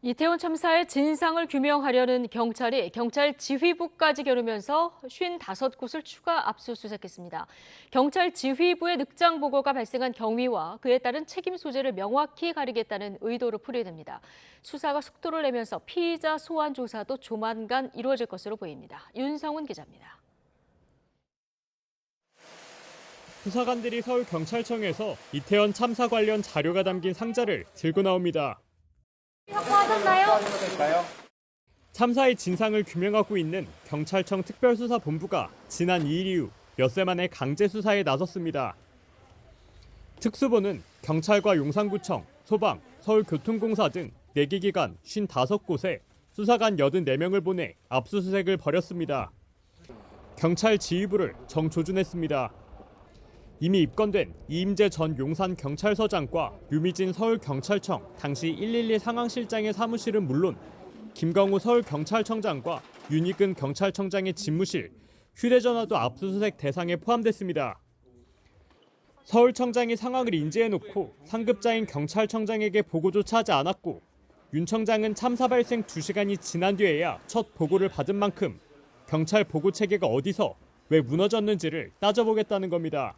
이태원 참사의 진상을 규명하려는 경찰이 경찰 지휘부까지 겨루면서 55곳을 추가 압수수색했습니다. 경찰 지휘부의 늑장 보고가 발생한 경위와 그에 따른 책임 소재를 명확히 가리겠다는 의도로 풀이됩니다. 수사가 속도를 내면서 피의자 소환 조사도 조만간 이루어질 것으로 보입니다. 윤성훈 기자입니다. 수사관들이 서울경찰청에서 이태원 참사 관련 자료가 담긴 상자를 들고 나옵니다. 확보하셨나요? 참사의 진상을 규명하고 있는 경찰청 특별수사본부가 지난 2일 이후 엿새 만에 강제 수사에 나섰습니다. 특수본은 경찰과 용산구청, 소방, 서울교통공사 등 4개 기관 55곳에 수사관 84명을 보내 압수수색을 벌였습니다. 경찰 지휘부를 정조준했습니다. 이미 입건된 이임재 전 용산경찰서장과 유미진 서울경찰청 당시 112 상황실장의 사무실은 물론 김광우 서울경찰청장과 윤익은 경찰청장의 집무실, 휴대전화도 압수수색 대상에 포함됐습니다. 서울청장이 상황을 인지해놓고 상급자인 경찰청장에게 보고조차 하지 않았고 윤 청장은 참사 발생 2시간이 지난 뒤에야 첫 보고를 받은 만큼 경찰 보고 체계가 어디서 왜 무너졌는지를 따져보겠다는 겁니다.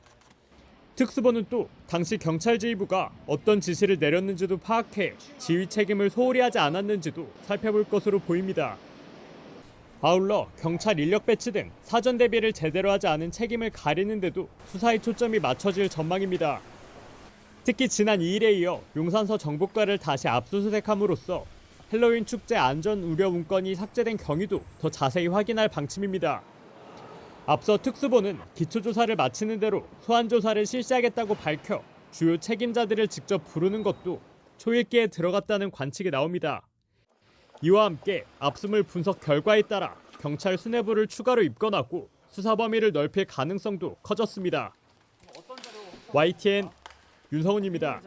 특수본은 또 당시 경찰 지휘부가 어떤 지시를 내렸는지도 파악해 지휘 책임을 소홀히 하지 않았는지도 살펴볼 것으로 보입니다. 아울러 경찰 인력 배치 등 사전 대비를 제대로 하지 않은 책임을 가리는 데도 수사의 초점이 맞춰질 전망입니다. 특히 지난 2일에 이어 용산서 정보과를 다시 압수수색함으로써 헬로윈 축제 안전 우려 문건이 삭제된 경위도 더 자세히 확인할 방침입니다. 앞서 특수본은 기초조사를 마치는 대로 소환조사를 실시하겠다고 밝혀 주요 책임자들을 직접 부르는 것도 초읽기에 들어갔다는 관측이 나옵니다. 이와 함께 압수물 분석 결과에 따라 경찰 수뇌부를 추가로 입건하고 수사 범위를 넓힐 가능성도 커졌습니다. YTN 윤성훈입니다.